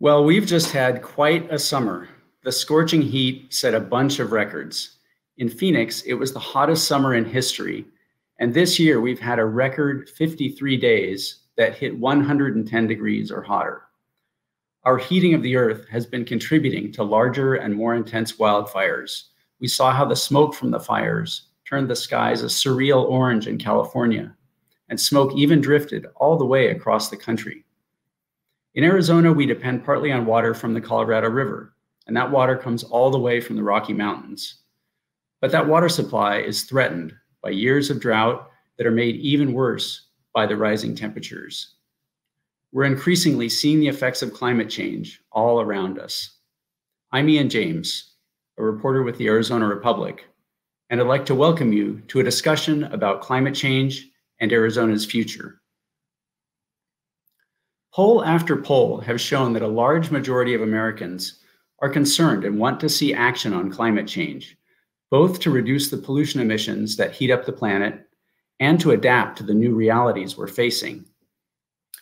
Well, we've just had quite a summer. The scorching heat set a bunch of records. In Phoenix, it was the hottest summer in history. And this year, we've had a record 53 days that hit 110 degrees or hotter. Our heating of the earth has been contributing to larger and more intense wildfires. We saw how the smoke from the fires turned the skies a surreal orange in California, and smoke even drifted all the way across the country. In Arizona, we depend partly on water from the Colorado River, and that water comes all the way from the Rocky Mountains. But that water supply is threatened by years of drought that are made even worse by the rising temperatures. We're increasingly seeing the effects of climate change all around us. I'm Ian James, a reporter with the Arizona Republic, and I'd like to welcome you to a discussion about climate change and Arizona's future. Poll after poll have shown that a large majority of Americans are concerned and want to see action on climate change, both to reduce the pollution emissions that heat up the planet and to adapt to the new realities we're facing.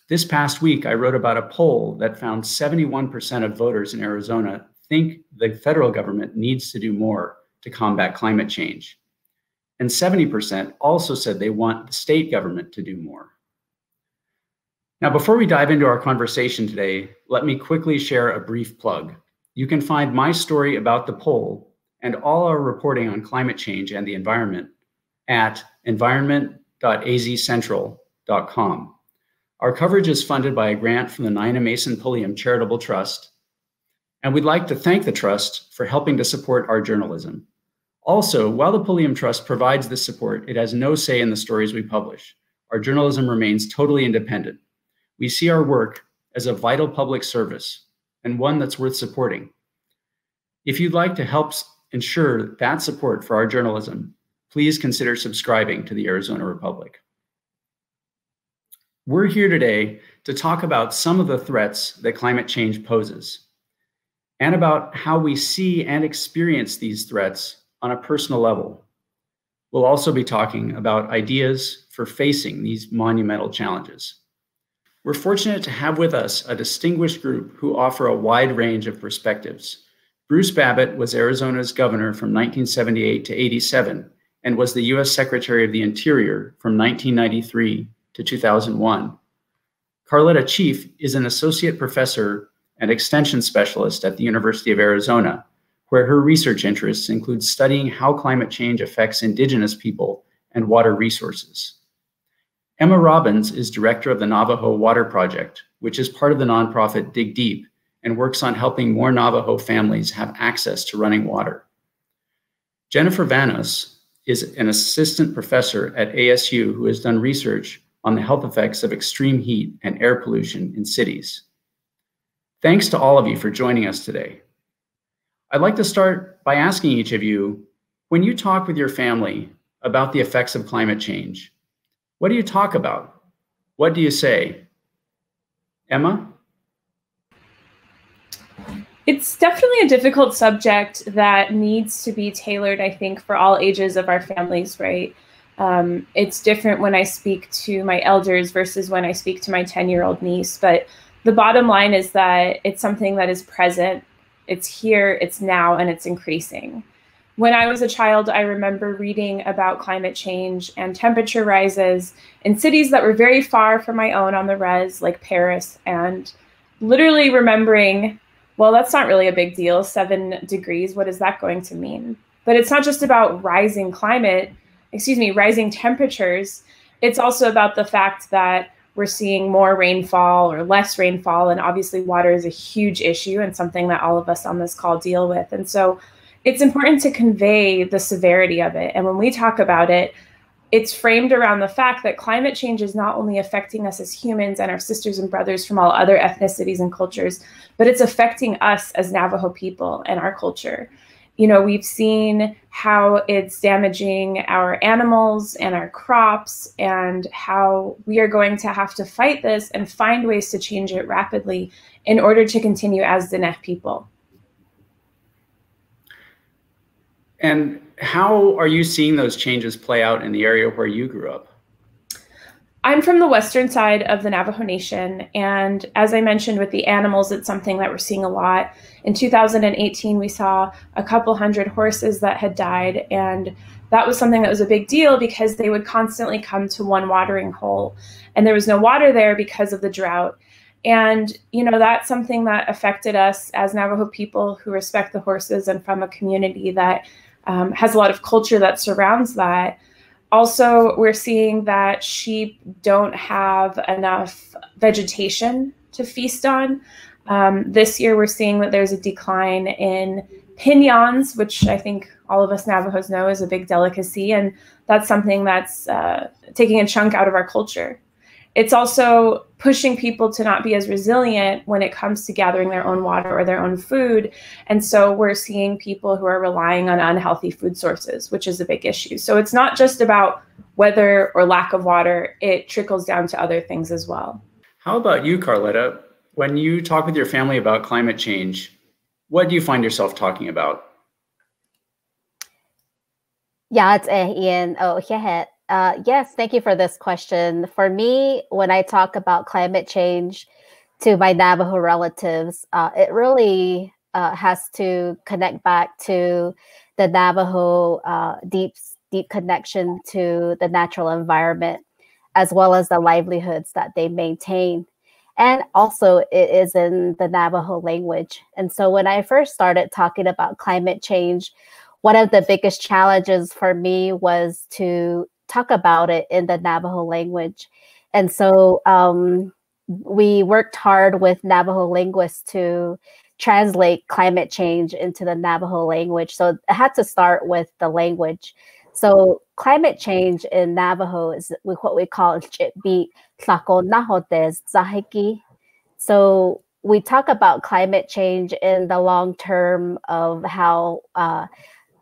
This past week, I wrote about a poll that found 71% of voters in Arizona think the federal government needs to do more to combat climate change. And 70% also said they want the state government to do more. Now, before we dive into our conversation today, let me quickly share a brief plug. You can find my story about the poll and all our reporting on climate change and the environment at environment.azcentral.com. Our coverage is funded by a grant from the Nina Mason Pulliam Charitable Trust, and we'd like to thank the Trust for helping to support our journalism. Also, while the Pulliam Trust provides this support, it has no say in the stories we publish. Our journalism remains totally independent. We see our work as a vital public service and one that's worth supporting. If you'd like to help ensure that support for our journalism, please consider subscribing to the Arizona Republic. We're here today to talk about some of the threats that climate change poses and about how we see and experience these threats on a personal level. We'll also be talking about ideas for facing these monumental challenges. We're fortunate to have with us a distinguished group who offer a wide range of perspectives. Bruce Babbitt was Arizona's governor from 1978 to 87 and was the U.S. Secretary of the Interior from 1993 to 2001. Karletta Chief is an associate professor and extension specialist at the University of Arizona, where her research interests include studying how climate change affects Indigenous people and water resources. Emma Robbins is director of the Navajo Water Project, which is part of the nonprofit Dig Deep and works on helping more Navajo families have access to running water. Jennifer Vanos is an assistant professor at ASU who has done research on the health effects of extreme heat and air pollution in cities. Thanks to all of you for joining us today. I'd like to start by asking each of you, when you talk with your family about the effects of climate change, what do you talk about? What do you say? Emma? It's definitely a difficult subject that needs to be tailored, I think, for all ages of our families, right? It's different when I speak to my elders versus when I speak to my 10-year-old niece. But the bottom line is that it's something that is present, it's here, it's now, and it's increasing. When I was a child, I remember reading about climate change and temperature rises in cities that were very far from my own on the res, like Paris, and literally remembering, well, that's not really a big deal, 7 degrees, what is that going to mean? But it's not just about rising temperatures. It's also about the fact that we're seeing more rainfall or less rainfall, and obviously water is a huge issue and something that all of us on this call deal with. And so it's important to convey the severity of it. And when we talk about it, it's framed around the fact that climate change is not only affecting us as humans and our sisters and brothers from all other ethnicities and cultures, but it's affecting us as Navajo people and our culture. You know, we've seen how it's damaging our animals and our crops, and how we are going to have to fight this and find ways to change it rapidly in order to continue as the Diné people. And how are you seeing those changes play out in the area where you grew up? I'm from the western side of the Navajo Nation, and as I mentioned with the animals, it's something that we're seeing a lot. In 2018, we saw a couple hundred horses that had died, and that was something that was a big deal because they would constantly come to one watering hole, and there was no water there because of the drought. And, you know, that's something that affected us as Navajo people who respect the horses and from a community that has a lot of culture that surrounds that. Also, we're seeing that sheep don't have enough vegetation to feast on. This year, we're seeing that there's a decline in piñons, which I think all of us Navajos know is a big delicacy, and that's something that's taking a chunk out of our culture. It's also pushing people to not be as resilient when it comes to gathering their own water or their own food. And so we're seeing people who are relying on unhealthy food sources, which is a big issue. So it's not just about weather or lack of water, it trickles down to other things as well. How about you, Karletta? When you talk with your family about climate change, what do you find yourself talking about? Yeah, it's Ian. Oh, yeah. Yes, thank you for this question. For me, when I talk about climate change to my Navajo relatives, it really has to connect back to the Navajo deep connection to the natural environment, as well as the livelihoods that they maintain. And also it is in the Navajo language. And so when I first started talking about climate change, one of the biggest challenges for me was to talk about it in the Navajo language. And so we worked hard with Navajo linguists to translate climate change into the Navajo language. So it had to start with the language. So climate change in Navajo is what we call chitbi tlako nahotes zahiki. So we talk about climate change in the long term of how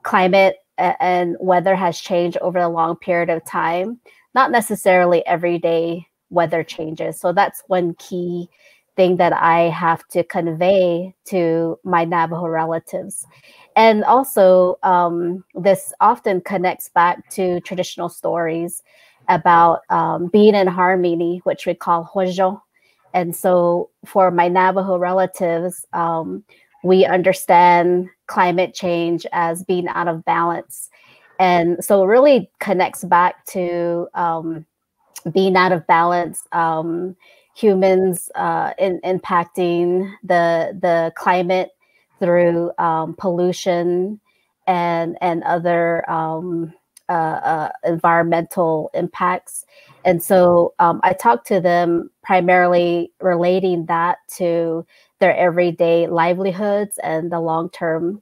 climate and weather has changed over a long period of time, not necessarily everyday weather changes. So that's one key thing that I have to convey to my Navajo relatives. And also, this often connects back to traditional stories about being in harmony, which we call hojo. And so for my Navajo relatives, we understand climate change as being out of balance. And so it really connects back to being out of balance, humans impacting the climate through pollution and other environmental impacts. And so I talk to them primarily relating that to their everyday livelihoods and the long term.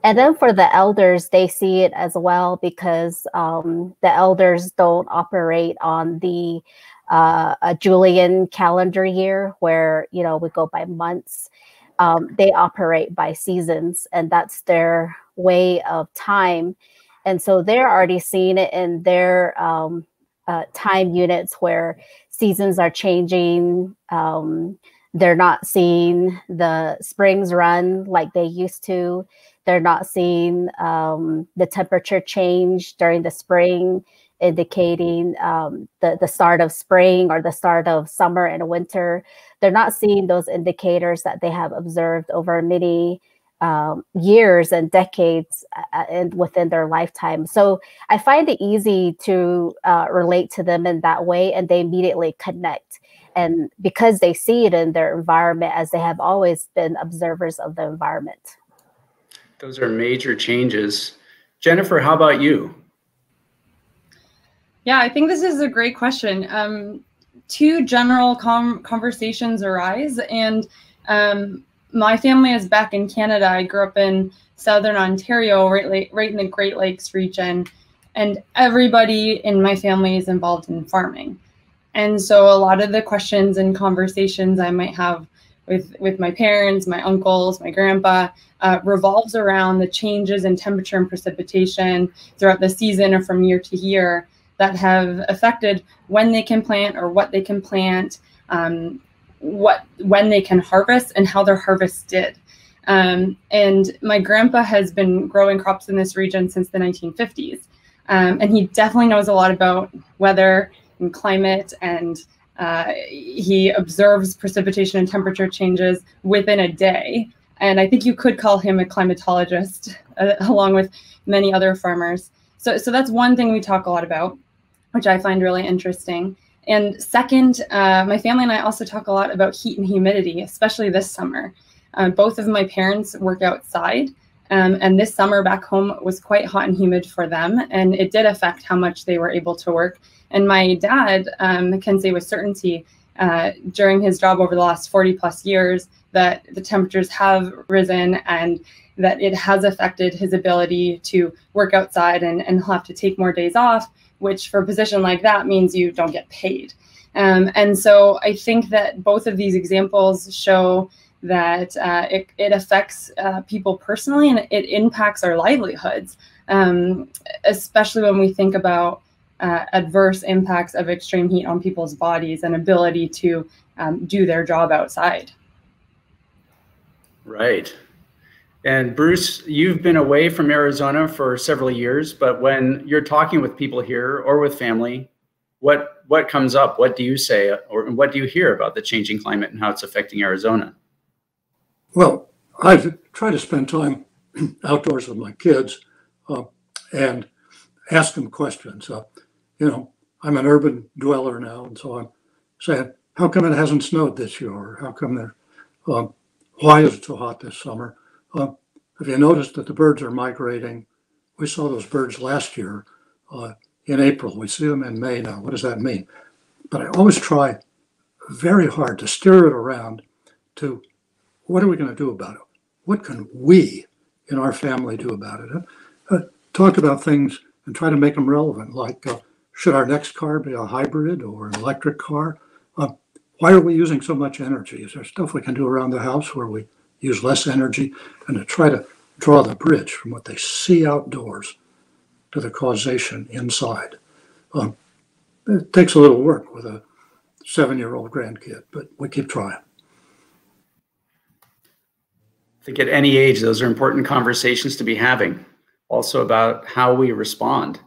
And then for the elders, they see it as well because the elders don't operate on the a Julian calendar year where, you know, we go by months. They operate by seasons, and that's their way of time. And so they're already seeing it in their time units where seasons are changing. They're not seeing the springs run like they used to. They're not seeing the temperature change during the spring, indicating the start of spring or the start of summer and winter. They're not seeing those indicators that they have observed over many years and decades and within their lifetime. So I find it easy to relate to them in that way, and they immediately connect. And because they see it in their environment, as they have always been observers of the environment. Those are major changes. Jennifer, how about you? Yeah, I think this is a great question. Two general conversations arise, and my family is back in Canada. I grew up in Southern Ontario, right in the Great Lakes region, and everybody in my family is involved in farming. And so a lot of the questions and conversations I might have with my parents, my uncles, my grandpa, revolves around the changes in temperature and precipitation throughout the season or from year to year that have affected when they can plant or what they can plant, when they can harvest and how they're harvested. And my grandpa has been growing crops in this region since the 1950s. And he definitely knows a lot about weather in climate, and he observes precipitation and temperature changes within a day. And I think you could call him a climatologist, along with many other farmers. So that's one thing we talk a lot about, which I find really interesting. And second, my family and I also talk a lot about heat and humidity, especially this summer. Both of my parents work outside, and this summer back home was quite hot and humid for them, and it did affect how much they were able to work. And my dad can say with certainty during his job over the last 40 plus years that the temperatures have risen and that it has affected his ability to work outside, and he'll have to take more days off, which for a position like that means you don't get paid. And so I think that both of these examples show that it affects people personally, and it impacts our livelihoods, especially when we think about adverse impacts of extreme heat on people's bodies and ability to do their job outside. Right. And Bruce, you've been away from Arizona for several years, but when you're talking with people here or with family, what comes up? What do you say, or what do you hear about the changing climate and how it's affecting Arizona? Well, I've tried to spend time outdoors with my kids and ask them questions. You know, I'm an urban dweller now, and so I'm saying, how come it hasn't snowed this year? Or how come there? Why is it so hot this summer? Have you noticed that the birds are migrating? We saw those birds last year in April. We see them in May now. What does that mean? But I always try very hard to steer it around to what are we going to do about it? What can we in our family do about it? Talk about things and try to make them relevant, like should our next car be a hybrid or an electric car? Why are we using so much energy? Is there stuff we can do around the house where we use less energy? And to try to draw the bridge from what they see outdoors to the causation inside. It takes a little work with a 7-year-old grandkid, but we keep trying. I think at any age, those are important conversations to be having, also about how we respond.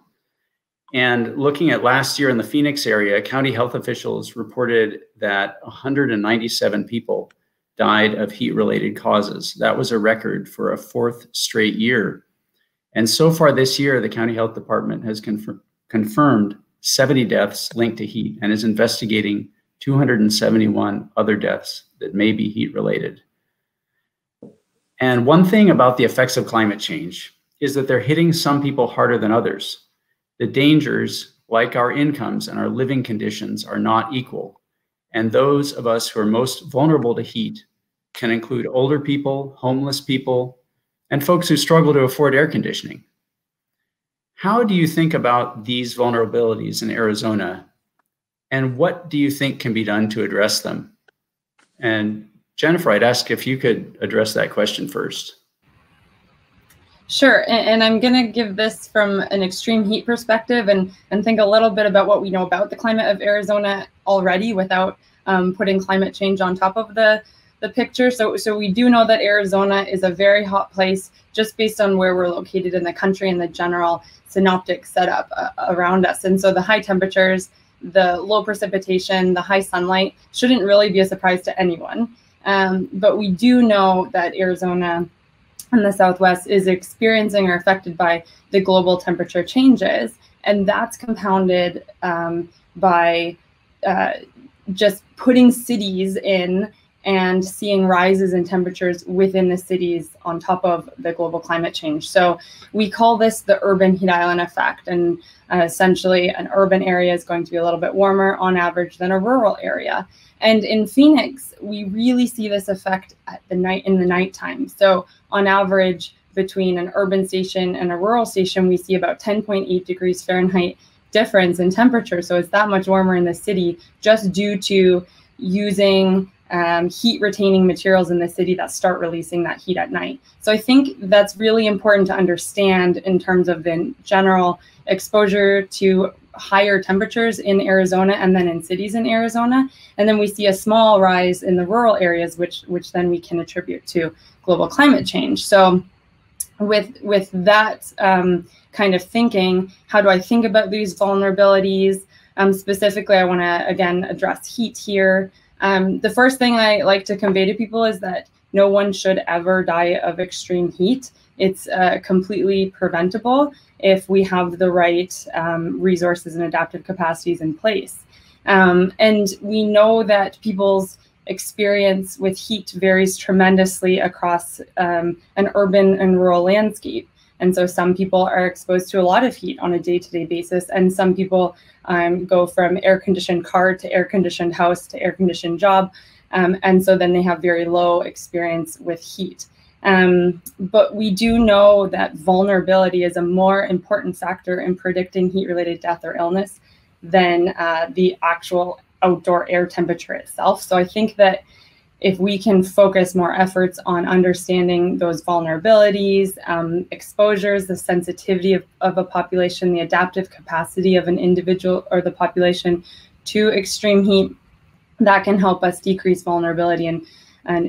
And looking at last year in the Phoenix area, county health officials reported that 197 people died of heat-related causes. That was a record for a 4th straight year. And so far this year, the county health department has confirmed 70 deaths linked to heat and is investigating 271 other deaths that may be heat-related. And one thing about the effects of climate change is that they're hitting some people harder than others. The dangers, like our incomes and our living conditions, are not equal. And those of us who are most vulnerable to heat can include older people, homeless people, and folks who struggle to afford air conditioning. How do you think about these vulnerabilities in Arizona, and what do you think can be done to address them? And Jennifer, I'd ask if you could address that question first. Sure, and I'm going to give this from an extreme heat perspective and think a little bit about what we know about the climate of Arizona already without putting climate change on top of the picture. So we do know that Arizona is a very hot place just based on where we're located in the country and the general synoptic setup around us. And so the high temperatures, the low precipitation, the high sunlight shouldn't really be a surprise to anyone. But we do know that Arizona and the Southwest is experiencing or affected by the global temperature changes. And that's compounded by just putting cities in and seeing rises in temperatures within the cities on top of the global climate change. So we call this the urban heat island effect. And essentially an urban area is going to be a little bit warmer on average than a rural area. And in Phoenix, we really see this effect at the night in the nighttime. So on average, between an urban station and a rural station, we see about 10.8 degrees Fahrenheit difference in temperature. So it's that much warmer in the city just due to using heat retaining materials in the city that start releasing that heat at night. So I think that's really important to understand in terms of the general exposure to higher temperatures in Arizona and then in cities in Arizona. And then we see a small rise in the rural areas, which then we can attribute to global climate change. So with that kind of thinking, how do I think about these vulnerabilities? Specifically, I want to, again, address heat here. The first thing I like to convey to people is that no one should ever die of extreme heat. It's completely preventable if we have the right resources and adaptive capacities in place. And we know that people's experience with heat varies tremendously across an urban and rural landscape. And so some people are exposed to a lot of heat on a day-to-day basis, and some people go from air-conditioned car to air-conditioned house to air-conditioned job. And so then they have very low experience with heat. But we do know that vulnerability is a more important factor in predicting heat-related death or illness than the actual outdoor air temperature itself. So I think that if we can focus more efforts on understanding those vulnerabilities, exposures, the sensitivity of a population, the adaptive capacity of an individual or the population to extreme heat, that can help us decrease vulnerability and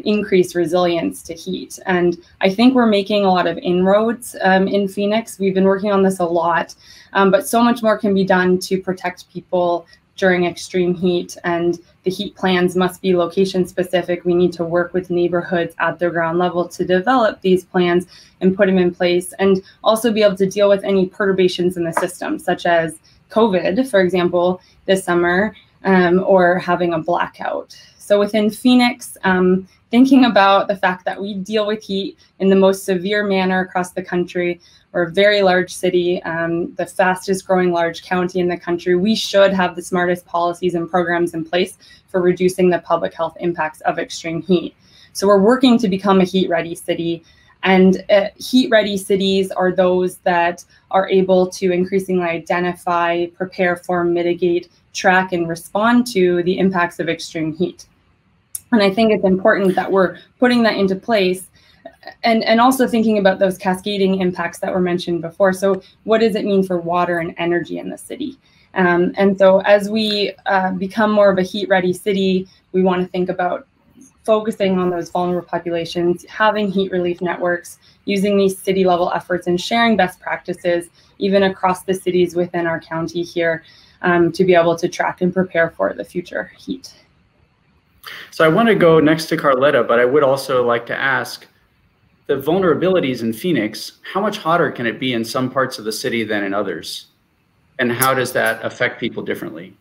increase resilience to heat. And I think we're making a lot of inroads in Phoenix. We've been working on this a lot, but so much more can be done to protect people during extreme heat, and the heat plans must be location specific. We need to work with neighborhoods at the ground level to develop these plans and put them in place, and also be able to deal with any perturbations in the system, such as COVID, for example, this summer, or having a blackout. So within Phoenix, thinking about the fact that we deal with heat in the most severe manner across the country. We're a very large city, the fastest growing large county in the country. We should have the smartest policies and programs in place for reducing the public health impacts of extreme heat. So we're working to become a heat-ready city. And heat-ready cities are those that are able to increasingly identify, prepare for, mitigate, track, and respond to the impacts of extreme heat. And I think it's important that we're putting that into place, and also thinking about those cascading impacts that were mentioned before. So what does it mean for water and energy in the city? And so as we become more of a heat-ready city, we want to think about focusing on those vulnerable populations, having heat relief networks, using these city-level efforts, and sharing best practices, even across the cities within our county here, to be able to track and prepare for the future heat. So I want to go next to Karletta, but I would also like to ask, the vulnerabilities in Phoenix, how much hotter can it be in some parts of the city than in others? And how does that affect people differently?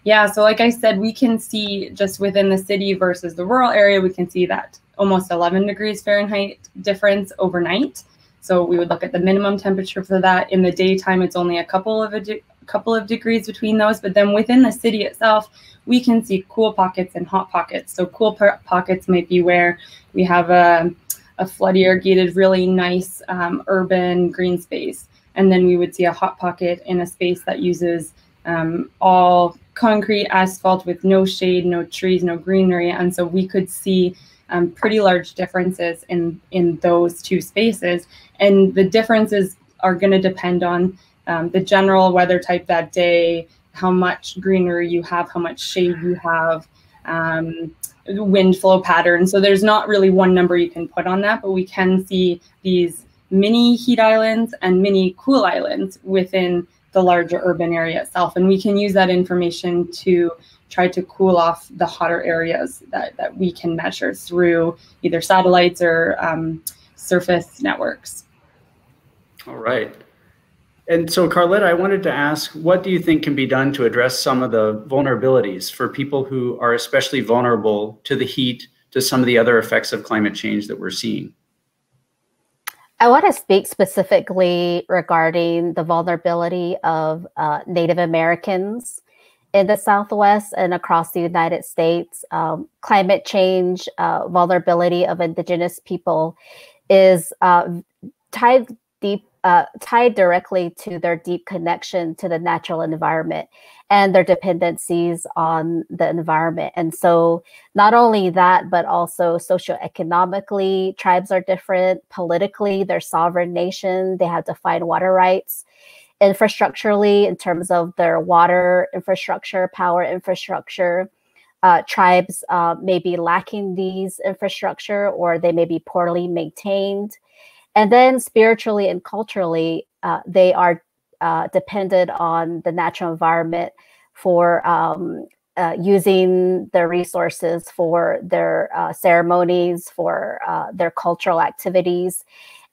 Yeah, so like I said, we can see just within the city versus the rural area, we can see that almost 11 degrees Fahrenheit difference overnight. So we would look at the minimum temperature for that. In the daytime, it's only a couple of degrees between those. But then within the city itself, we can see cool pockets and hot pockets. So cool pockets might be where we have a flood irrigated, really nice urban green space. And then we would see a hot pocket in a space that uses all concrete asphalt with no shade, no trees, no greenery. And so we could see pretty large differences in those two spaces. And the differences are going to depend on the general weather type that day, how much greenery you have, how much shade you have, wind flow patterns. So there's not really one number you can put on that, but we can see these mini heat islands and mini cool islands within the larger urban area itself. And we can use that information to try to cool off the hotter areas that we can measure through either satellites or surface networks. All right. And so, Karletta, I wanted to ask, what do you think can be done to address some of the vulnerabilities for people who are especially vulnerable to the heat, to some of the other effects of climate change that we're seeing? I want to speak specifically regarding the vulnerability of Native Americans in the Southwest and across the United States. Climate change, vulnerability of Indigenous people is tied directly to their deep connection to the natural environment and their dependencies on the environment. And so not only that, but also socioeconomically, tribes are different. Politically, they're sovereign nation. They have defined water rights. Infrastructurally, in terms of their water infrastructure, power infrastructure, tribes may be lacking these infrastructure, or they may be poorly maintained. And then spiritually and culturally, they are depended on the natural environment for using the resources for their ceremonies, for their cultural activities,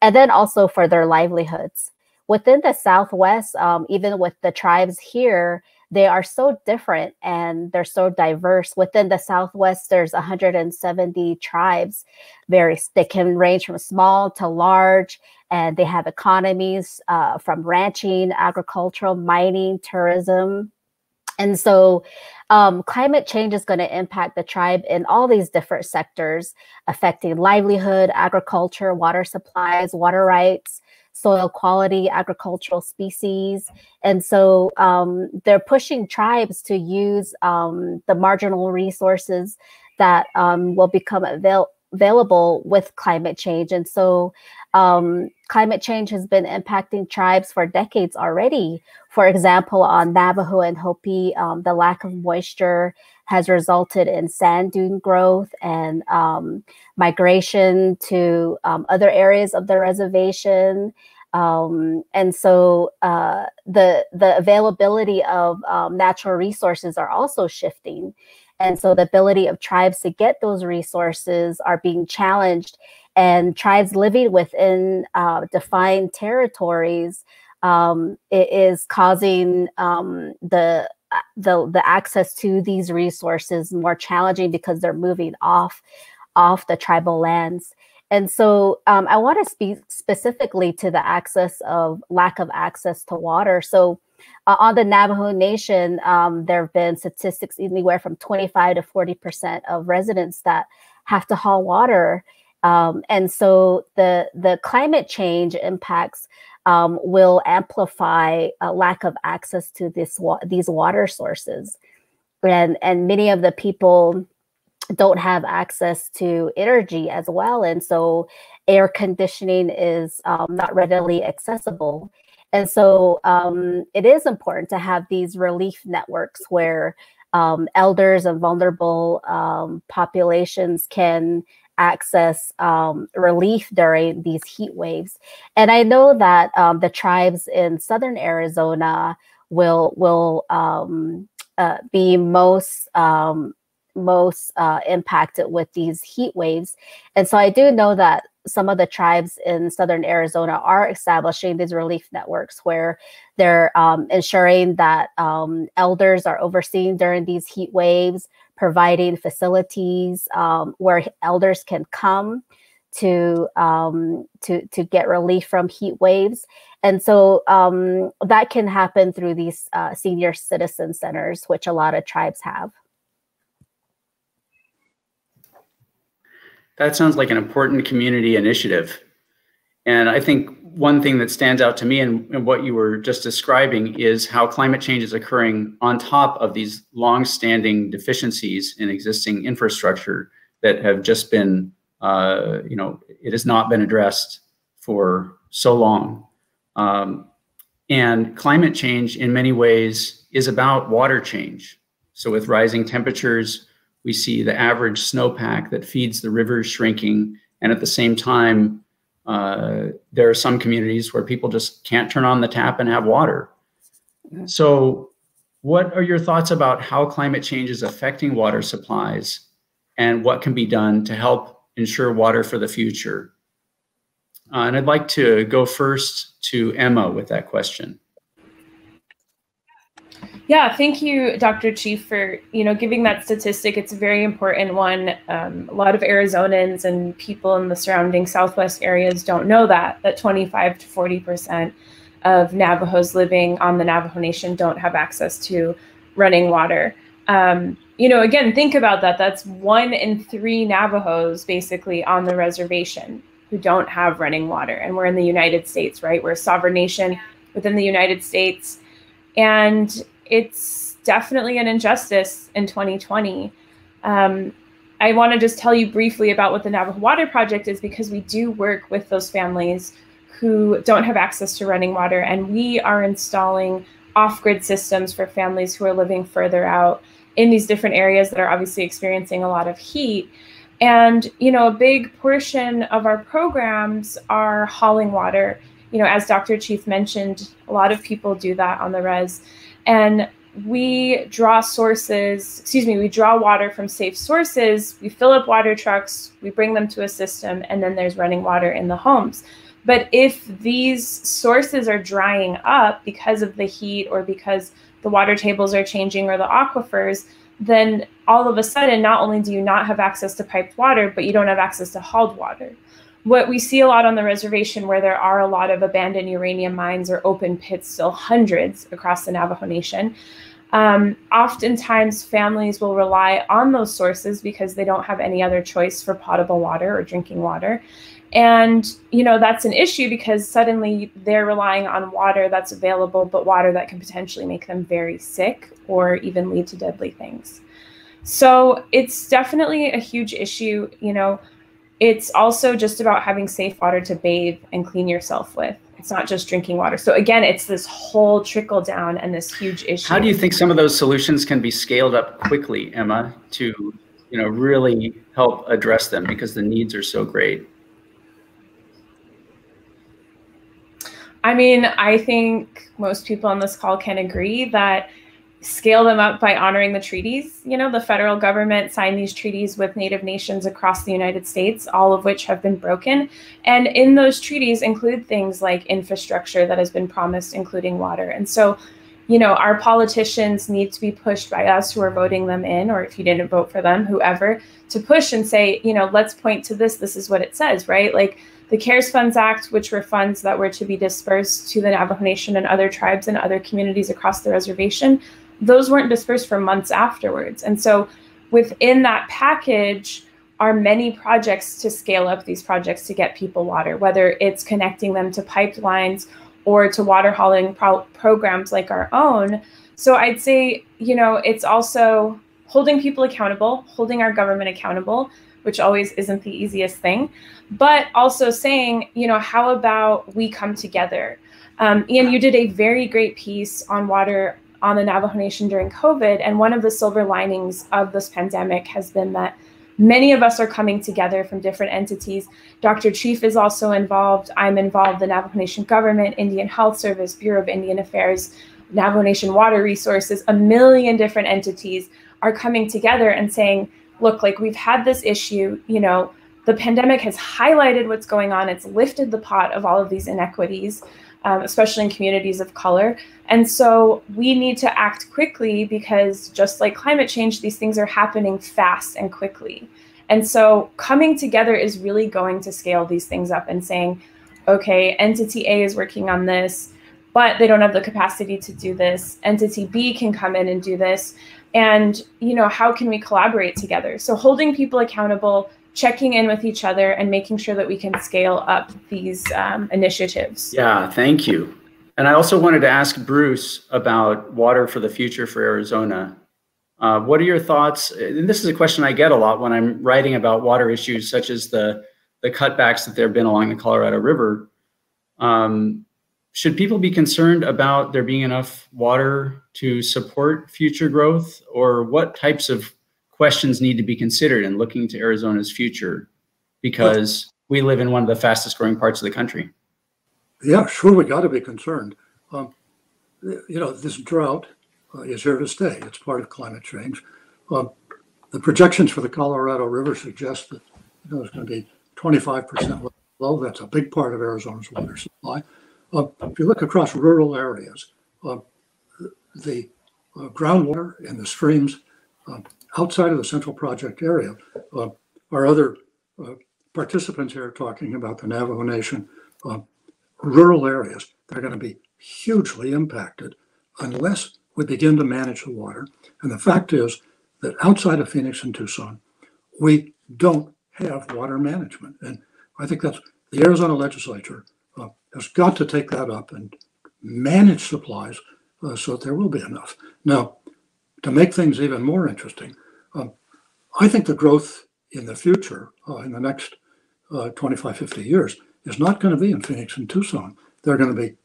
and then also for their livelihoods. Within the Southwest, even with the tribes here, they are so different and they're so diverse. Within the Southwest, there's 170 tribes. They can range from small to large, and they have economies from ranching, agricultural, mining, tourism. And so climate change is going to impact the tribe in all these different sectors, affecting livelihood, agriculture, water supplies, water rights, soil quality, agricultural species. And so they're pushing tribes to use the marginal resources that will become available with climate change. And so climate change has been impacting tribes for decades already. For example, on Navajo and Hopi, the lack of moisture has resulted in sand dune growth and migration to other areas of the reservation. And so the availability of natural resources are also shifting. And so the ability of tribes to get those resources are being challenged, and tribes living within defined territories it is causing the access to these resources more challenging because they're moving off the tribal lands. And so I want to speak specifically to the lack of access to water. So on the Navajo Nation, there have been statistics anywhere from 25 to 40% of residents that have to haul water. And so the climate change impacts will amplify a lack of access to these water sources. And many of the people don't have access to energy as well. And so air conditioning is not readily accessible. And so it is important to have these relief networks where elders and vulnerable populations can access relief during these heat waves. And I know that the tribes in southern Arizona will be most impacted with these heat waves. And so I do know that some of the tribes in southern Arizona are establishing these relief networks where they're ensuring that elders are overseen during these heat waves, providing facilities where elders can come to get relief from heat waves. And so that can happen through these senior citizen centers, which a lot of tribes have. That sounds like an important community initiative. And I think one thing that stands out to me in what you were just describing is how climate change is occurring on top of these long-standing deficiencies in existing infrastructure that have just been, it has not been addressed for so long. And climate change in many ways is about water change. So with rising temperatures, we see the average snowpack that feeds the rivers shrinking. And at the same time, there are some communities where people just can't turn on the tap and have water. Mm-hmm. So what are your thoughts about how climate change is affecting water supplies and what can be done to help ensure water for the future? And I'd like to go first to Emma with that question. Yeah, thank you, Dr. Chief, for giving that statistic. It's a very important one. A lot of Arizonans and people in the surrounding Southwest areas don't know that 25 to 40% of Navajos living on the Navajo Nation don't have access to running water. Again, think about that. That's 1 in 3 Navajos basically on the reservation who don't have running water. And we're in the United States, right? We're a sovereign nation within the United States. And it's definitely an injustice in 2020. I want to just tell you briefly about what the Navajo Water Project is, because we do work with those families who don't have access to running water, and we are installing off-grid systems for families who are living further out in these different areas that are obviously experiencing a lot of heat. And a big portion of our programs are hauling water as Dr. Chief mentioned, a lot of people do that on the res. And we draw water from safe sources, we fill up water trucks, we bring them to a system, and then there's running water in the homes. But if these sources are drying up because of the heat or because the water tables are changing or the aquifers, then all of a sudden, not only do you not have access to piped water, but you don't have access to hauled water. What we see a lot on the reservation, where there are a lot of abandoned uranium mines or open pits, still hundreds across the Navajo Nation, oftentimes families will rely on those sources because they don't have any other choice for potable water or drinking water. And, that's an issue because suddenly they're relying on water that's available, but water that can potentially make them very sick or even lead to deadly things. So it's definitely a huge issue. It's also just about having safe water to bathe and clean yourself with. It's not just drinking water. So again, it's this whole trickle down and this huge issue. How do you think some of those solutions can be scaled up quickly, Emma, to really help address them because the needs are so great? I mean, I think most people on this call can agree that scale them up by honoring the treaties. The federal government signed these treaties with Native nations across the United States, all of which have been broken. And in those treaties include things like infrastructure that has been promised, including water. And so, our politicians need to be pushed by us who are voting them in, or if you didn't vote for them, whoever, to push and say, let's point to this. This is what it says, right? Like the CARES Funds Act, which were funds that were to be dispersed to the Navajo Nation and other tribes and other communities across the reservation, those weren't dispersed for months afterwards. And so within that package are many projects to scale up these projects to get people water, whether it's connecting them to pipelines or to water hauling programs like our own. So I'd say, it's also holding people accountable, holding our government accountable, which always isn't the easiest thing, but also saying, how about we come together? Ian, you did a very great piece on water on the Navajo Nation during COVID. And one of the silver linings of this pandemic has been that many of us are coming together from different entities. Dr. Chief is also involved. I'm involved, the Navajo Nation government, Indian Health Service, Bureau of Indian Affairs, Navajo Nation Water Resources, a million different entities are coming together and saying, look, like we've had this issue, the pandemic has highlighted what's going on. It's lifted the pot of all of these inequities, especially in communities of color. And so we need to act quickly because just like climate change, these things are happening fast and quickly. And so coming together is really going to scale these things up and saying, okay, entity A is working on this, but they don't have the capacity to do this. Entity B can come in and do this. And, how can we collaborate together? So holding people accountable, checking in with each other, and making sure that we can scale up these initiatives. Yeah, thank you. And I also wanted to ask Bruce about water for the future for Arizona. What are your thoughts? And this is a question I get a lot when I'm writing about water issues, such as the cutbacks that there have been along the Colorado River. Should people be concerned about there being enough water to support future growth, or what types of questions need to be considered in looking to Arizona's future? Because we live in one of the fastest growing parts of the country. Yeah, sure, we got to be concerned. This drought is here to stay. It's part of climate change. The projections for the Colorado River suggest that there's going to be 25% low. That's a big part of Arizona's water supply. If you look across rural areas, the groundwater in the streams outside of the Central Project area are other participants here talking about the Navajo Nation. Rural areas that are going to be hugely impacted unless we begin to manage the water. And the fact is that outside of Phoenix and Tucson, we don't have water management. And I think that's the Arizona legislature has got to take that up and manage supplies so that there will be enough. Now, to make things even more interesting, I think the growth in the future, in the next 25, 50 years, is not going to be in Phoenix and Tucson. They're going to be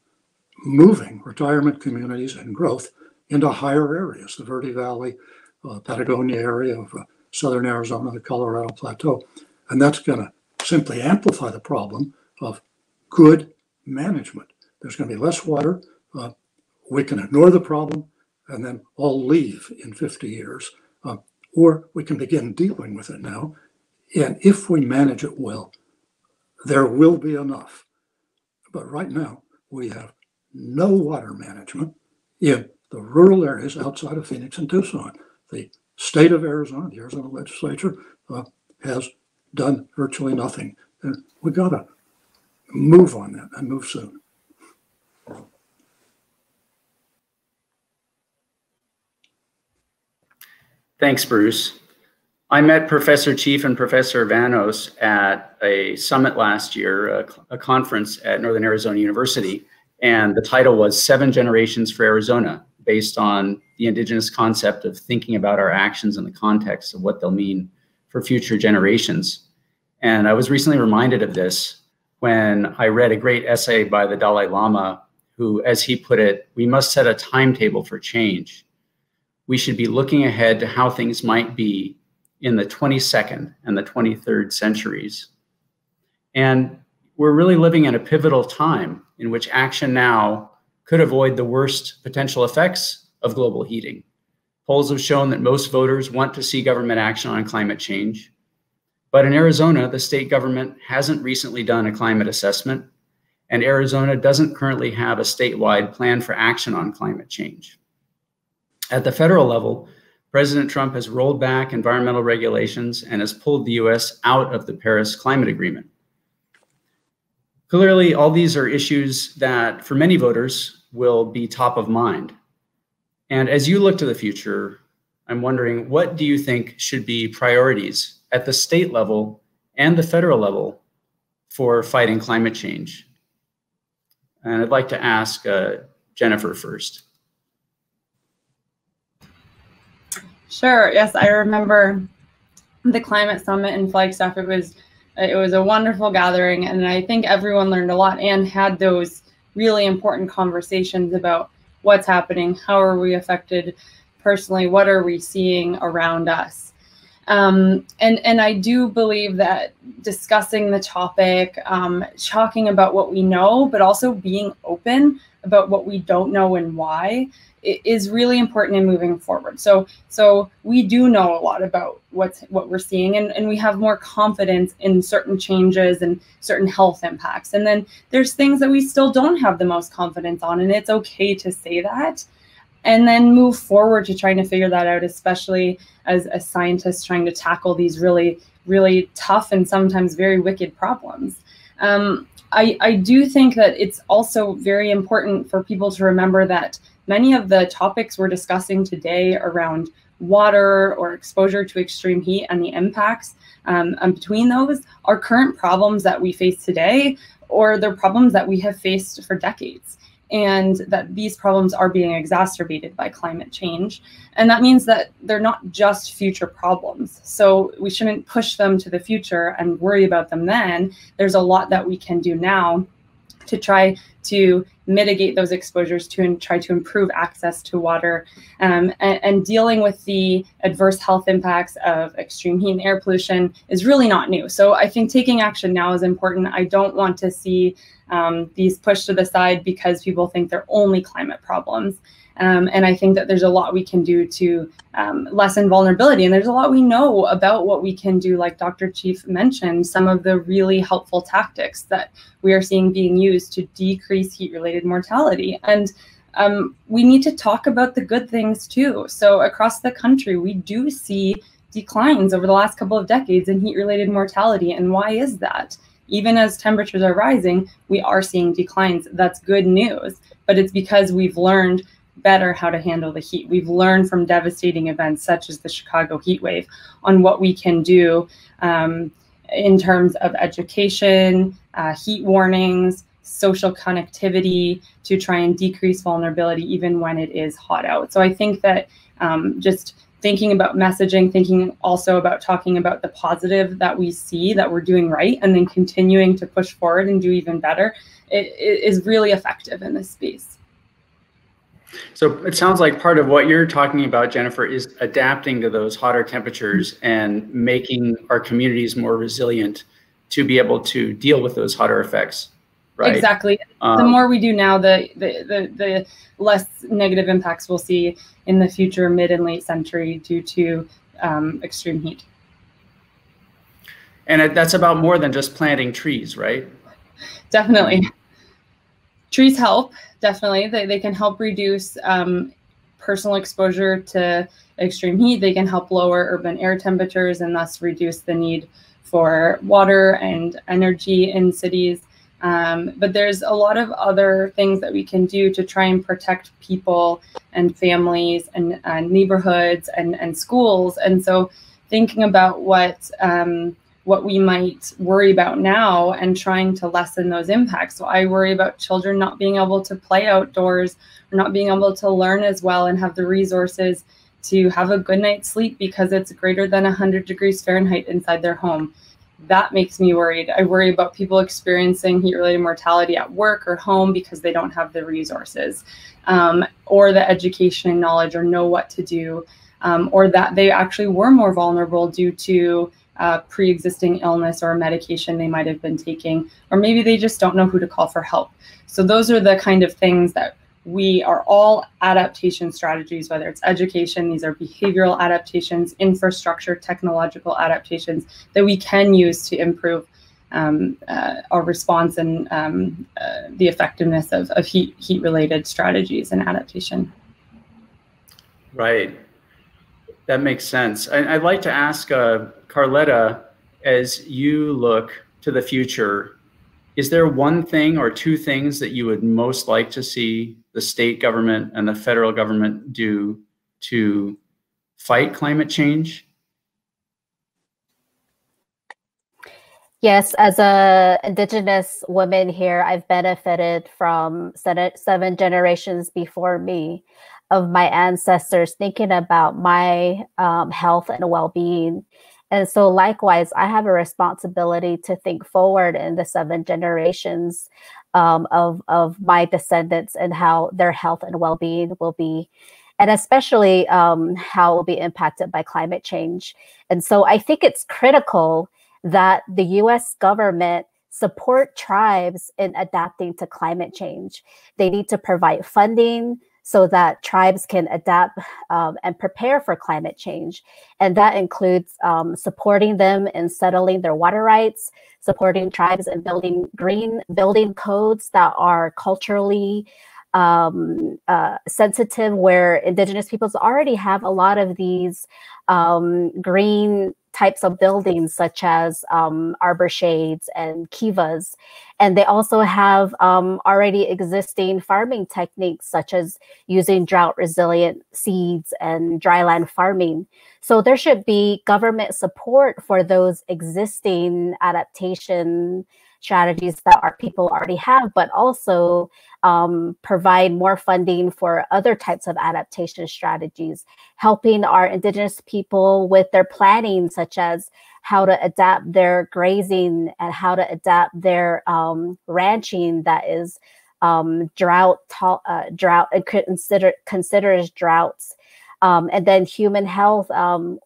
moving retirement communities and growth into higher areas, the Verde Valley, Patagonia area of southern Arizona, the Colorado Plateau. And that's going to simply amplify the problem of good management. There's going to be less water. We can ignore the problem and then all leave in 50 years. Or we can begin dealing with it now. And if we manage it well, there will be enough. But right now, we have no water management in the rural areas outside of Phoenix and Tucson. The state of Arizona, the Arizona legislature, has done virtually nothing. And we got to move on that and move soon. Thanks, Bruce. I met Professor Chief and Professor Vanos at a summit last year, a conference at Northern Arizona University, and the title was 7 Generations for Arizona, based on the indigenous concept of thinking about our actions in the context of what they'll mean for future generations. And I was recently reminded of this when I read a great essay by the Dalai Lama, who, as he put it, we must set a timetable for change. We should be looking ahead to how things might be in the 22nd and the 23rd centuries. And we're really living in a pivotal time in which action now could avoid the worst potential effects of global heating. Polls have shown that most voters want to see government action on climate change. But in Arizona, the state government hasn't recently done a climate assessment, and Arizona doesn't currently have a statewide plan for action on climate change. At the federal level, President Trump has rolled back environmental regulations and has pulled the US out of the Paris Climate Agreement. Clearly, all these are issues that for many voters will be top of mind. And as you look to the future, I'm wondering, what do you think should be priorities at the state level and the federal level for fighting climate change? And I'd like to ask Jennifer first. Sure. Yes, I remember the climate summit in Flagstaff. It was a wonderful gathering, and I think everyone learned a lot and had those really important conversations about what's happening, how are we affected personally, what are we seeing around us. And I do believe that discussing the topic, talking about what we know, but also being open about what we don't know and why, is really important in moving forward. So we do know a lot about what we're seeing, and we have more confidence in certain changes and certain health impacts. And then there's things that we still don't have the most confidence on, and it's okay to say that, and then move forward to trying to figure that out, especially as scientists trying to tackle these really, really tough and sometimes very wicked problems. I do think that it's also very important for people to remember that many of the topics we're discussing today around water or exposure to extreme heat and the impacts between those are current problems that we face today, or they're problems that we have faced for decades, and that these problems are being exacerbated by climate change. And that means that they're not just future problems. So we shouldn't push them to the future and worry about them then. There's a lot that we can do now to try to mitigate those exposures and try to improve access to water, and dealing with the adverse health impacts of extreme heat and air pollution is really not new. So I think taking action now is important. I don't want to see these pushed to the side because people think they're only climate problems. And I think that there's a lot we can do to lessen vulnerability. And there's a lot we know about what we can do, like Dr. Chief mentioned, some of the really helpful tactics that we are seeing being used to decrease heat-related mortality. And we need to talk about the good things too. So across the country, we do see declines over the last couple of decades in heat-related mortality. And why is that? Even as temperatures are rising, we are seeing declines. That's good news, but it's because we've learned better how to handle the heat. We've learned from devastating events such as the Chicago heat wave on what we can do in terms of education, heat warnings, social connectivity to try and decrease vulnerability even when it is hot out. So I think that just thinking about messaging, thinking also about talking about the positive that we see that we're doing right, and then continuing to push forward and do even better, it is really effective in this space. So it sounds like part of what you're talking about, Jennifer, is adapting to those hotter temperatures and making our communities more resilient to be able to deal with those hotter effects. right? Exactly. The more we do now, the less negative impacts we'll see in the future, mid and late century, due to extreme heat. And that's about more than just planting trees, right? Definitely. Trees help, definitely. They can help reduce personal exposure to extreme heat. They can help lower urban air temperatures and thus reduce the need for water and energy in cities. But there's a lot of other things that we can do to try and protect people and families and neighborhoods and schools. And so thinking about what we might worry about now and trying to lessen those impacts. So I worry about children not being able to play outdoors, or not being able to learn as well and have the resources to have a good night's sleep because it's greater than 100 degrees Fahrenheit inside their home. That makes me worried. I worry about people experiencing heat-related mortality at work or home because they don't have the resources, or the education and knowledge, or know what to do, or that they actually were more vulnerable due to pre-existing illness or a medication they might have been taking, or maybe they just don't know who to call for help. So those are the kind of things that we are all adaptation strategies, whether it's education, these are behavioral adaptations, infrastructure, technological adaptations that we can use to improve our response and the effectiveness of heat-related strategies and adaptation. Right. That makes sense. I'd like to ask Karletta, as you look to the future, is there one thing or two things that you would most like to see the state government and the federal government do to fight climate change? Yes, as a Indigenous woman here, I've benefited from 7 generations before me of my ancestors thinking about my health and well-being. And so likewise, I have a responsibility to think forward in the 7 generations of my descendants and how their health and well-being will be, and especially how it will be impacted by climate change. And so I think it's critical that the US government support tribes in adapting to climate change. They need to provide funding so that tribes can adapt and prepare for climate change. And that includes supporting them in settling their water rights, supporting tribes in building green building codes that are culturally sensitive, where Indigenous peoples already have a lot of these green types of buildings, such as arbor shades and kivas. And they also have already existing farming techniques, such as using drought resilient seeds and dryland farming. So there should be government support for those existing adaptation strategies that our people already have, but also provide more funding for other types of adaptation strategies, helping our Indigenous people with their planning, such as how to adapt their grazing and how to adapt their ranching that is drought and considers droughts. And then human health,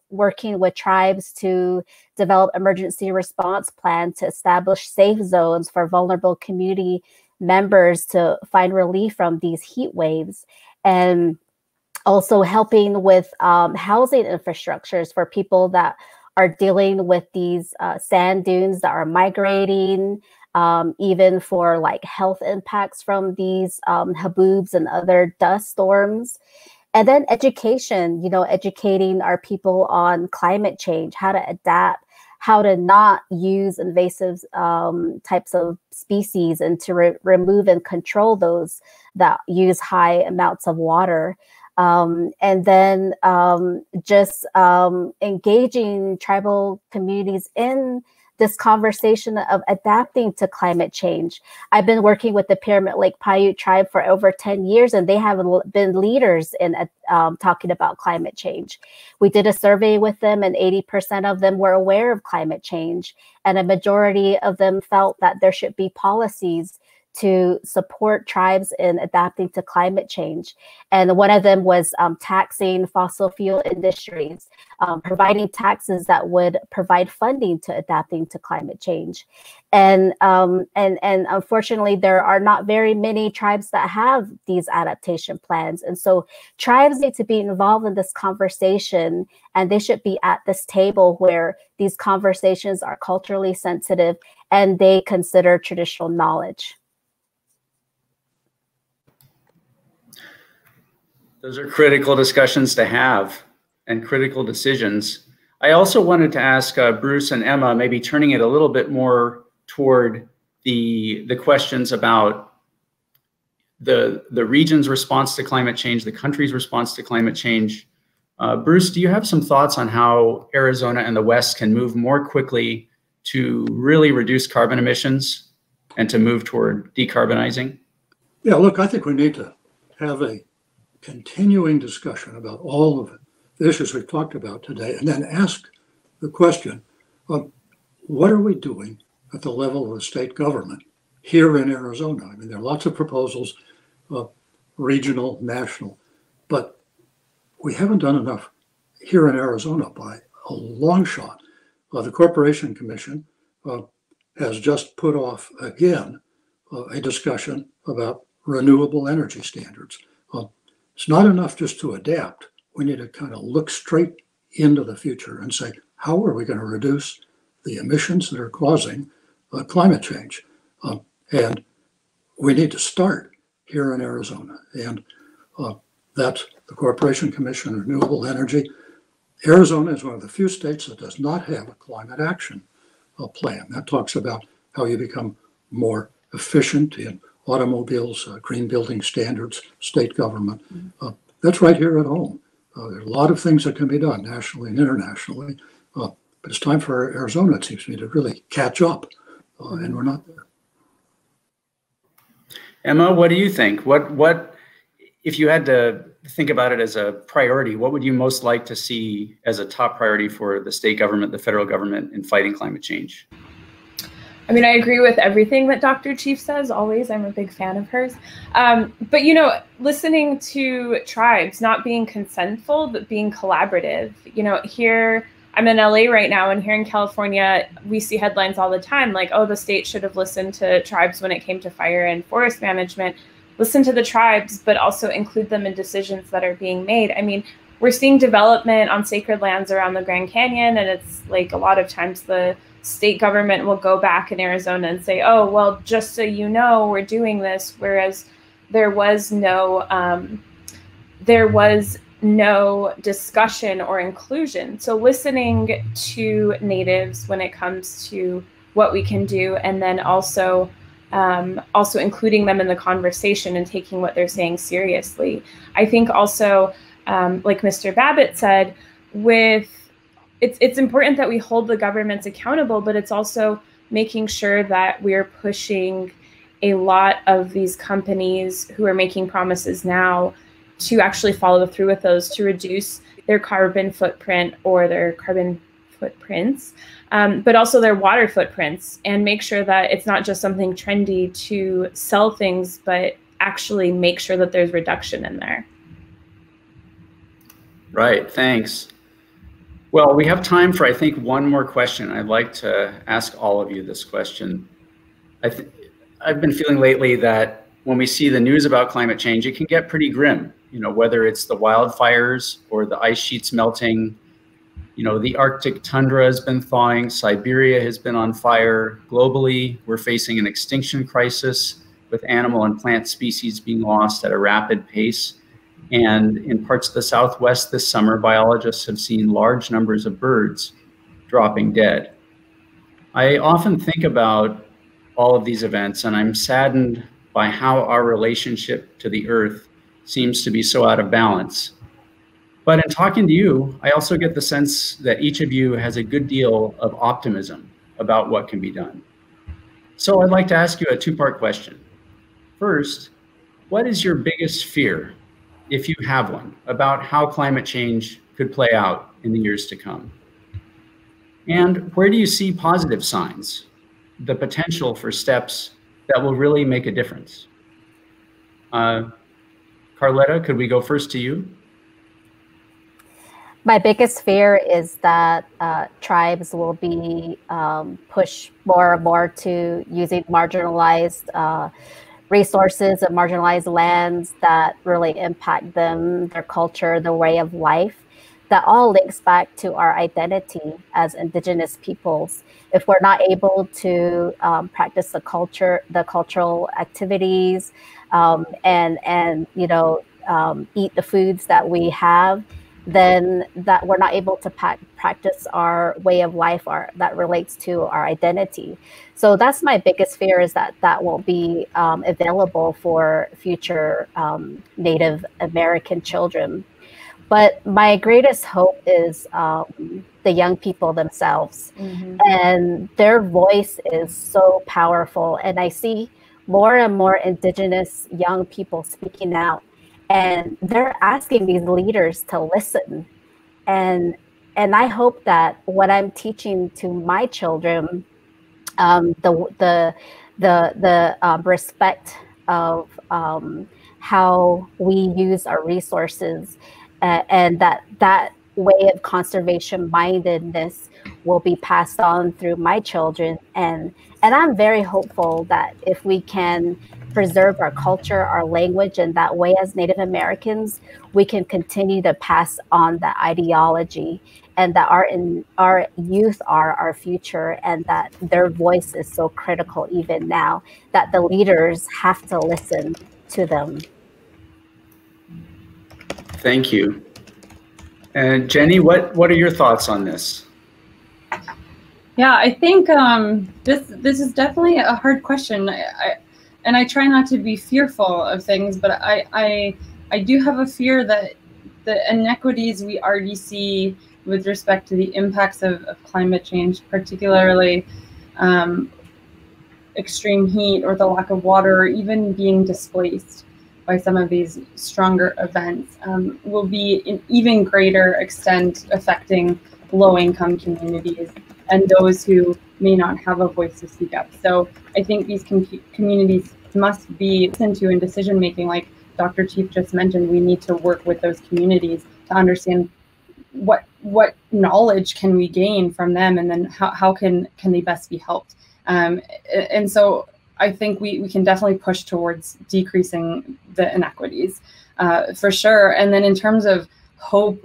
working with tribes to develop emergency response plans to establish safe zones for vulnerable community members to find relief from these heat waves, and also helping with housing infrastructures for people that are dealing with these sand dunes that are migrating, even for like health impacts from these haboobs and other dust storms. And then education, educating our people on climate change, how to adapt, how to not use invasive types of species, and to remove and control those that use high amounts of water. And then just engaging tribal communities in this conversation of adapting to climate change. I've been working with the Pyramid Lake Paiute tribe for over 10 years, and they have been leaders in talking about climate change. We did a survey with them, and 80% of them were aware of climate change, and a majority of them felt that there should be policies to support tribes in adapting to climate change. And one of them was taxing fossil fuel industries, providing taxes that would provide funding to adapting to climate change. And unfortunately, there are not very many tribes that have these adaptation plans. And so tribes need to be involved in this conversation, and they should be at this table where these conversations are culturally sensitive and they consider traditional knowledge. Those are critical discussions to have and critical decisions. I also wanted to ask Bruce and Emma, maybe turning it a little bit more toward the questions about the region's response to climate change, the country's response to climate change. Bruce, do you have some thoughts on how Arizona and the West can move more quickly to really reduce carbon emissions and to move toward decarbonizing? Yeah, look, I think we need to have a continuing discussion about all of the issues we've talked about today, and then ask the question of what are we doing at the level of the state government here in Arizona? I mean, there are lots of proposals, regional, national, but we haven't done enough here in Arizona by a long shot. The Corporation Commission has just put off again a discussion about renewable energy standards. It's not enough just to adapt. We need to kind of look straight into the future and say, how are we going to reduce the emissions that are causing climate change? And we need to start here in Arizona. And that's the Corporation Commission on Renewable Energy. Arizona is one of the few states that does not have a climate action plan. That talks about how you become more efficient in automobiles, green building standards, state government. That's right here at home. There are a lot of things that can be done nationally and internationally, but it's time for Arizona, it seems to me, to really catch up, and we're not there. Emma, what do you think? What, if you had to think about it as a priority, what would you most like to see as a top priority for the state government, the federal government in fighting climate change? I mean, I agree with everything that Dr. Chief says, always. I'm a big fan of hers. But, you know, listening to tribes, not being consentful, but being collaborative. You know, here, I'm in LA right now, and here in California, we see headlines all the time like, oh, the state should have listened to tribes when it came to fire and forest management. Listen to the tribes, but also include them in decisions that are being made. I mean, we're seeing development on sacred lands around the Grand Canyon, and it's like a lot of times the state government will go back in Arizona and say, oh, well, just so you know, we're doing this, whereas there was no discussion or inclusion. So listening to natives when it comes to what we can do, and then also including them in the conversation and taking what they're saying seriously. I think also, like Mr. Babbitt said, it's important that we hold the governments accountable, but it's also making sure that we're pushing a lot of these companies who are making promises now to actually follow through with those, to reduce their carbon footprint or their carbon footprints, but also their water footprints, and make sure that it's not just something trendy to sell things, but actually make sure that there's reduction in there. Right, thanks. Well, we have time for, I think, one more question. I'd like to ask all of you this question. I've been feeling lately that when we see the news about climate change, it can get pretty grim, you know, whether it's the wildfires or the ice sheets melting. You know, the Arctic tundra has been thawing, Siberia has been on fire. Globally, we're facing an extinction crisis with animal and plant species being lost at a rapid pace. And in parts of the Southwest this summer, biologists have seen large numbers of birds dropping dead. I often think about all of these events, and I'm saddened by how our relationship to the earth seems to be so out of balance. But in talking to you, I also get the sense that each of you has a good deal of optimism about what can be done. So I'd like to ask you a two-part question. First, what is your biggest fear, if you have one, about how climate change could play out in the years to come? And where do you see positive signs, the potential for steps that will really make a difference. Karletta, could we go first to you? My biggest fear is that tribes will be pushed more and more to using marginalized resources and marginalized lands that really impact them, their culture, their way of life. That all links back to our identity as Indigenous peoples. If we're not able to practice the cultural activities, and eat the foods that we have, then that we're not able to practice our way of life that relates to our identity. So that's my biggest fear, is that won't be available for future Native American children. But my greatest hope is the young people themselves. Mm-hmm. And their voice is so powerful. And I see more and more Indigenous young people speaking out. And they're asking these leaders to listen. And I hope that what I'm teaching to my children, the respect of how we use our resources, and that way of conservation mindedness will be passed on through my children. And I'm very hopeful that if we can preserve our culture, our language, and that way as Native Americans, we can continue to pass on that ideology, and that our youth are our future, and that their voice is so critical even now, that the leaders have to listen to them. Thank you. And Jenny, what are your thoughts on this? Yeah, I think this is definitely a hard question. I try not to be fearful of things, but I do have a fear that the inequities we already see with respect to the impacts of climate change, particularly extreme heat or the lack of water, or even being displaced by some of these stronger events, will be in even greater extent affecting low-income communities and those who may not have a voice to speak up. So I think these communities must be listened to in decision making. Like Dr. Chief just mentioned, we need to work with those communities to understand what knowledge can we gain from them, and then how can they best be helped. And so I think we can definitely push towards decreasing the inequities for sure. And then in terms of hope,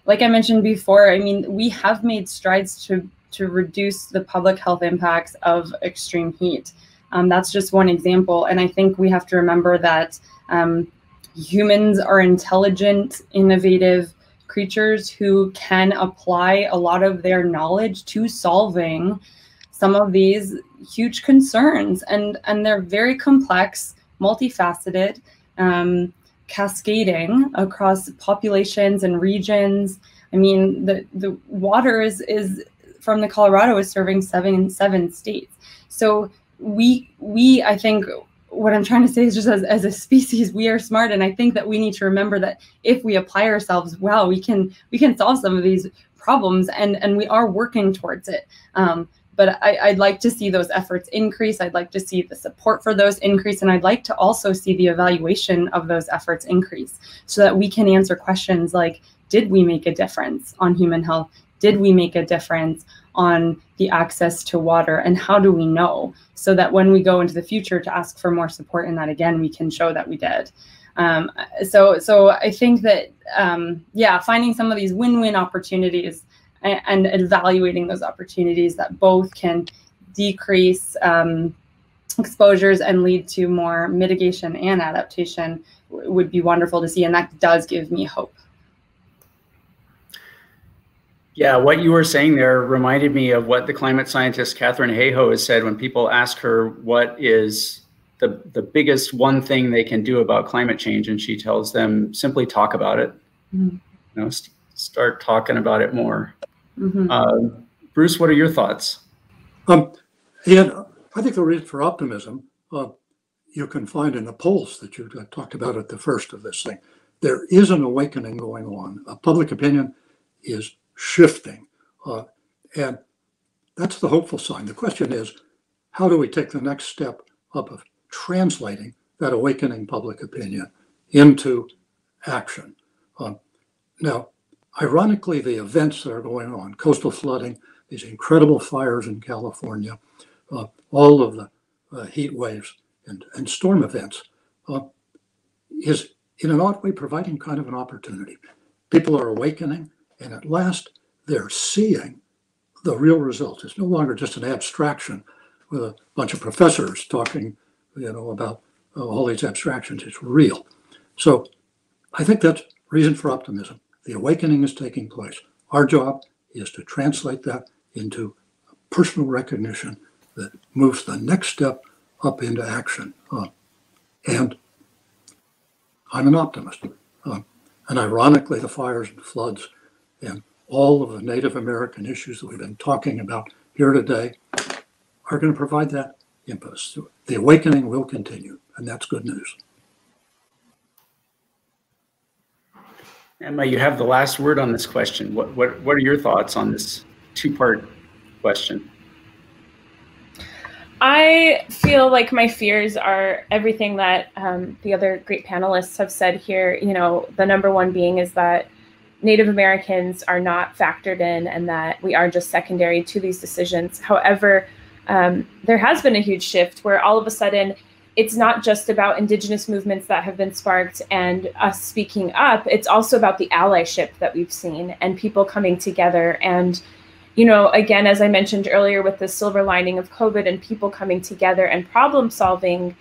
like I mentioned before, I mean, we have made strides to reduce the public health impacts of extreme heat. That's just one example. And I think we have to remember that humans are intelligent, innovative creatures who can apply a lot of their knowledge to solving some of these huge concerns. And they're very complex, multifaceted, cascading across populations and regions. I mean, the water is from the Colorado is serving seven states. So we I think what I'm trying to say is just as a species, we are smart. And I think that we need to remember that if we apply ourselves well, we can solve some of these problems, and we are working towards it. But I'd like to see those efforts increase. I'd like to see the support for those increase. And I'd like to also see the evaluation of those efforts increase, so that we can answer questions like, did we make a difference on human health? Did we make a difference on the access to water? And how do we know? So that when we go into the future to ask for more support in that again, we can show that we did. So I think that, finding some of these win-win opportunities and evaluating those opportunities that both can decrease exposures and lead to more mitigation and adaptation would be wonderful to see. And that does give me hope. Yeah, what you were saying there reminded me of what the climate scientist Katharine Hayhoe has said when people ask her what is the biggest one thing they can do about climate change, and she tells them, simply talk about it. Mm-hmm. Start talking about it more. Mm-hmm. Bruce, what are your thoughts? And I think the reason for optimism, you can find in the polls that you talked about at the first of this thing. There is an awakening going on. Public opinion is shifting. And that's the hopeful sign. The question is, how do we take the next step up of translating that awakening public opinion into action. Now, ironically, the events that are going on, coastal flooding, these incredible fires in California, all of the heat waves and storm events, is in an odd way providing kind of an opportunity. People are awakening, and at last they're seeing the real results. It's no longer just an abstraction with a bunch of professors talking, about all these abstractions. It's real. So I think that's reason for optimism. The awakening is taking place. Our job is to translate that into personal recognition that moves the next step up into action. And I'm an optimist. And ironically, the fires and floods and all of the Native American issues that we've been talking about here today are going to provide that impetus. The awakening will continue, and that's good news. Emma, you have the last word on this question. What are your thoughts on this two-part question? I feel like my fears are everything that the other great panelists have said here. The number one being is that Native Americans are not factored in and that we are just secondary to these decisions. However, there has been a huge shift where all of a sudden it's not just about Indigenous movements that have been sparked and us speaking up. It's also about the allyship that we've seen and people coming together. And, again, as I mentioned earlier with the silver lining of COVID and people coming together and problem solving,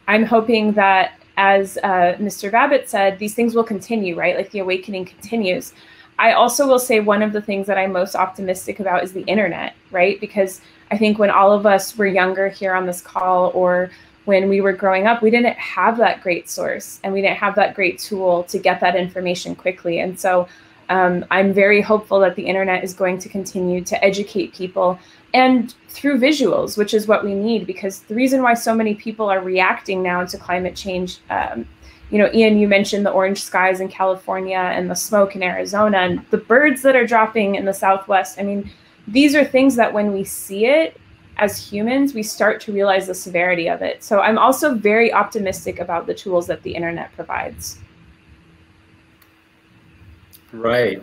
I'm hoping that, as Mr. Babbitt said, these things will continue, right? Like the awakening continues. I also will say one of the things that I'm most optimistic about is the internet, right? Because I think when all of us were younger here on this call, or when we were growing up, we didn't have that great source and we didn't have that great tool to get that information quickly. And so I'm very hopeful that the internet is going to continue to educate people, and through visuals, which is what we need, because the reason why so many people are reacting now to climate change, Ian, you mentioned the orange skies in California and the smoke in Arizona and the birds that are dropping in the Southwest. I mean, these are things that when we see it as humans, we start to realize the severity of it. So I'm also very optimistic about the tools that the internet provides. Right.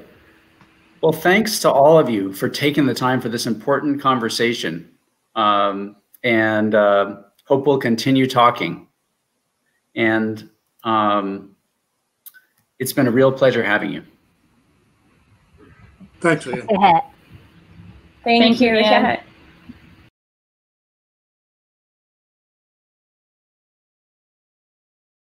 Well, thanks to all of you for taking the time for this important conversation, and hope we'll continue talking. And it's been a real pleasure having you. Thanks, Ian. Thank you. Ian.